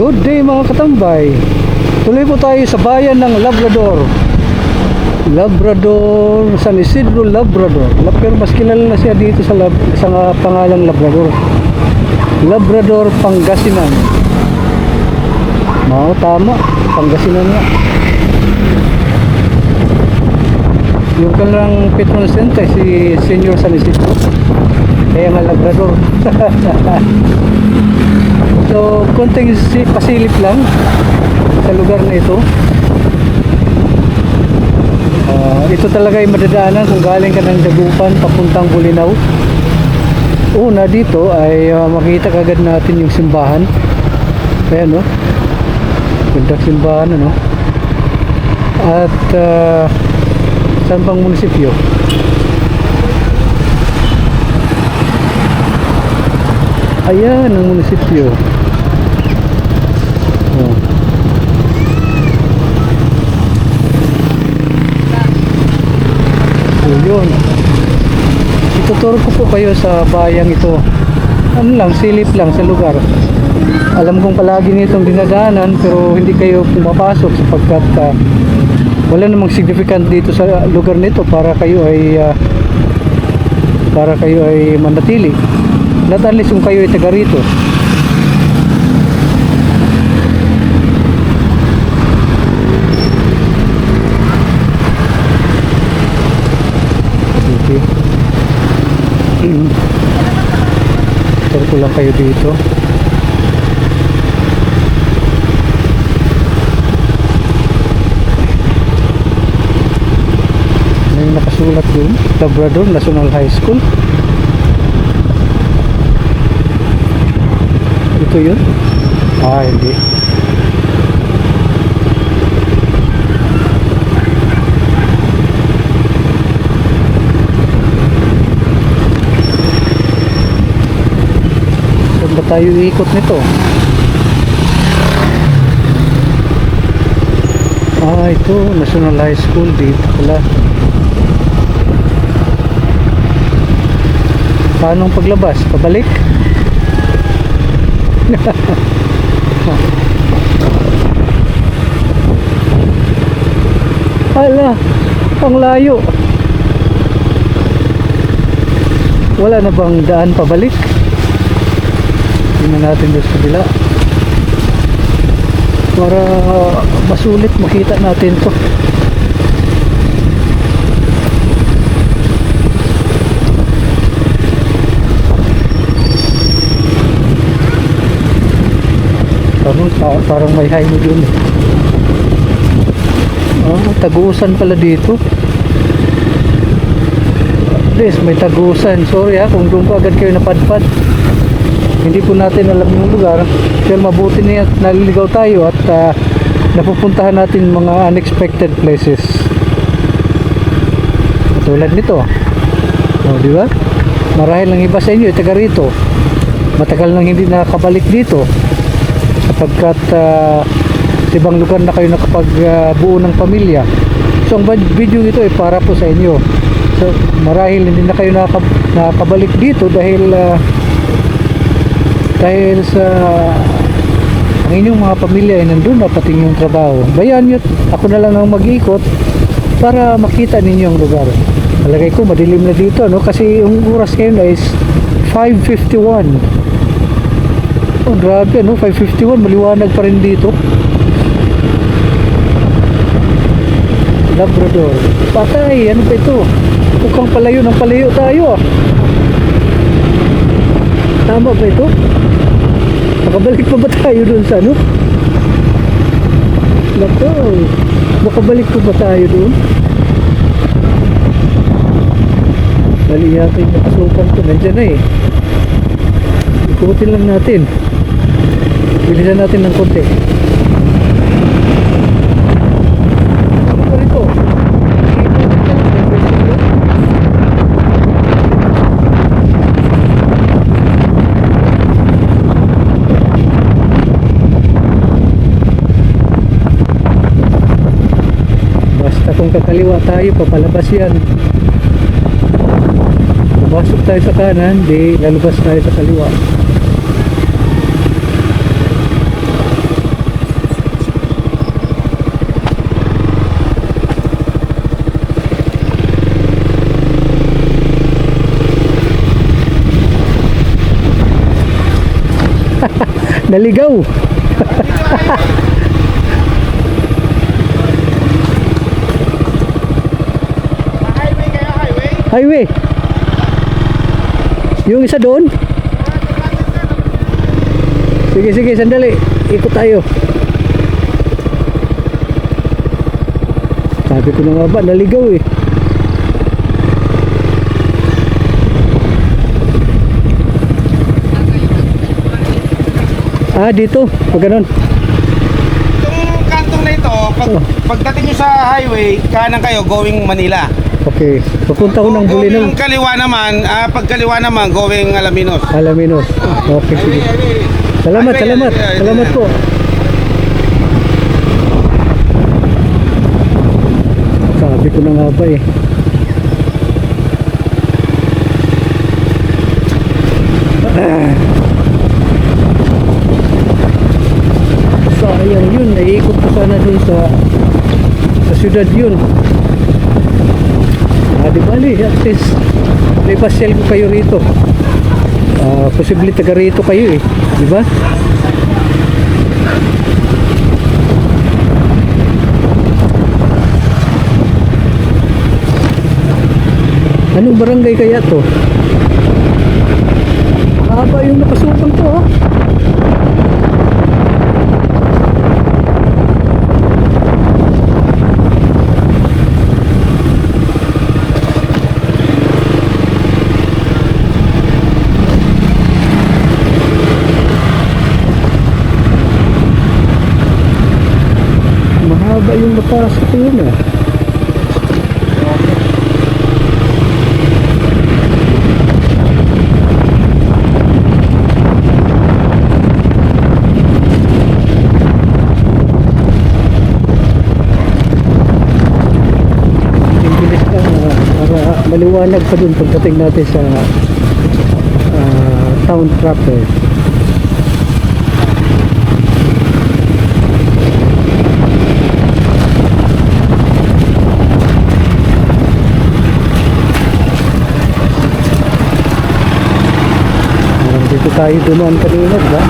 Good day mga katambay. Tuloy po tayo sa bayan ng Labrador. Labrador, San Isidro, Labrador. Pero mas kilala na siya dito sa pangalang Labrador. Labrador, Pangasinan. Tama, Pangasinan nga. Yung kanilang patron saint ay si Senior San Isidro. Kaya nga Labrador. So, konting pasilip lang sa lugar na ito. Ito talaga ay madadaanan kung galing ka ng Dagupan papuntang Bolinao. Una dito ay makita kagad natin yung simbahan. Ayan, no? Gandang simbahan, ano? At saan pang munisipyo? Ayan ang munisipyo. So yun, ituturo ko po kayo sa bayang ito. Ano lang, silip lang sa lugar. Alam kong palagi nitong dinadaanan, pero hindi kayo pumapasok sapagkat wala namang significant dito sa lugar nito para kayo ay manatili. Not unless kung kayo ay taga rito. Okay. Turo ko lang kayo dito. May nakasulat doon, Labrador National High School. Ito yun? Hindi. Saan ba tayo iikot nito? Ito, National High School. Dito pala. Paano paglabas? Pabalik? Hala, ang layo. Wala na bang daan pabalik? Tingnan natin doon sa kabila para masulit makita natin to. Parang may high mo dun. Tagusan pala dito. Yes, may tagusan. Sorry kung doon pa agad kayo napadpad. Hindi po natin alam yung lugar. Pero mabuti niya at naliligaw tayo at napupuntahan natin mga unexpected places. Tulad nito. Di ba? Marahil lang iba sa inyo taga rito. Matagal nang hindi nakabalik dito. Sapagkat sa ibang lugar na kayo nakapagbuo ng pamilya. So ang video ito ay para po sa inyo. So marahil hindi na kayo nakabalik dito dahil sa ang inyong mga pamilya ay nandun na pati yung trabaho. Bayan nyo, ako na lang ang mag-ikot para makita ninyo ang lugar. Malagay ko madilim na dito, no? Kasi yung oras ngayon is 5:51. Grabe, 5:51, maliwanag pa rin dito. Labrador. Patay, ano pa ito? Mukhang palayo tayo. Tama ba ito? Makabalik pa ba tayo dun sa ano? Nako, makabalik pa ba tayo dun? Bali yata yung nakasukan ko, nandyan na ikutin lang natin. Bilisan natin ng konti. Ano pa rito? Basta kung kakaliwa tayo, papalabas yan. Pumasok tayo sa kanan, di lalabas tayo sa kaliwa. Naligaw. Highway kayo, highway? Highway. Yung isa doon. Sige, sige, sandali. Ikot tayo. Sabi ko na nga ba, naligaw eh. Ah, dito. Pag ganun. Itong kantong na ito, pagdating nyo sa highway, kanan kayo, going Manila. Okay. Papunta ko ng Bulinaw. Yung kaliwa naman, pagkaliwa naman, going Alaminos. Alaminos. Okay, sige. Salamat, salamat. Salamat po. Sabi ko na nga ba eh. Sayang yun. Naiikot ko sana dun sa syudad yun. Di bali, at least may pasyal ko kayo rito. Posible taga rito kayo eh. Di ba? Anong barangay kaya to? Haba yung nakasupang to ha. Mahaba yung napasok yun ah. Maliwanag pa dun pagdating natin sa town proper. Dito tayo dumaan kanina, diba?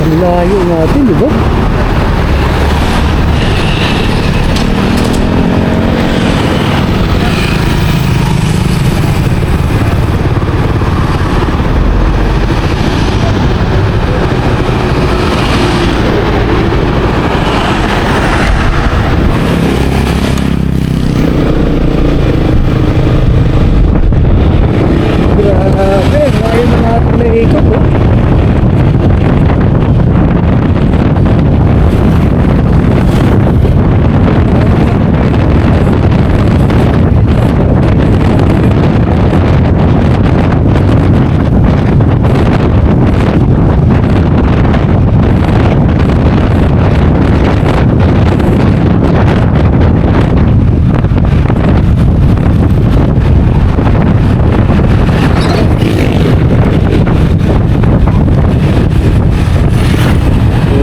Ang layo natin, diba? Grabe, ngayon na natin naikot, oh.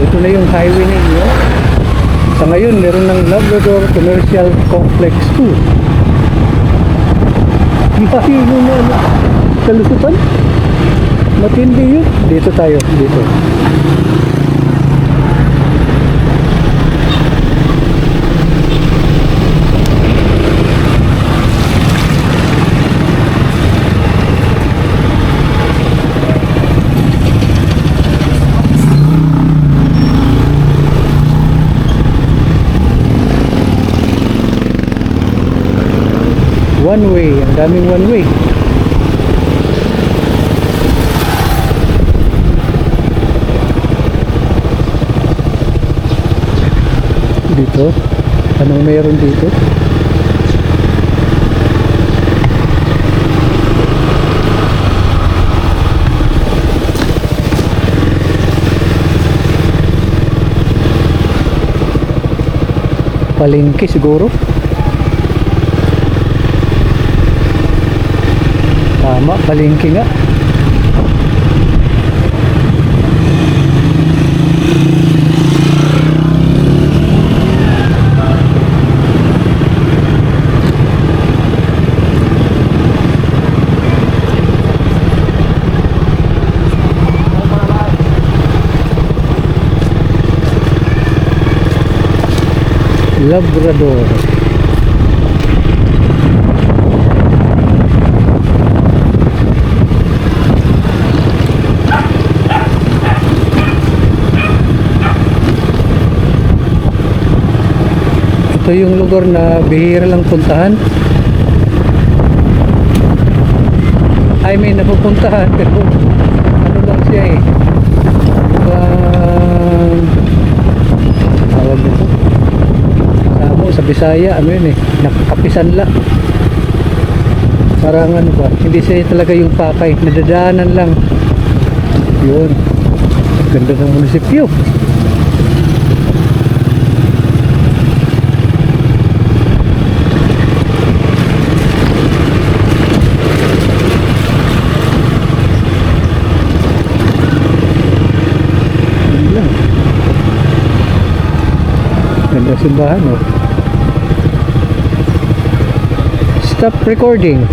Ito na yung highway ninyo. Sa ngayon, meron ng Labrador Commercial Complex 2. Layo mo na ano, kalusutan. Matindi yun. Dito tayo, dito. One way, ang daming one way. Dito, anong mayroon dito? Palengke siguro. Tama, palengke nga. Labrador. Ito yung lugar na bihira lang puntahan. I mean, napupuntahan pero ano lang siya eh. Tawag nito. Sa Bisaya, ano yun eh, nakakapisan lang. Parang ano ba, hindi siya talaga yung pakay, nadadaanan lang. Yun. Ganda ng munisipyo. Yun lang. Ganda simbahan, oh. Stop recording.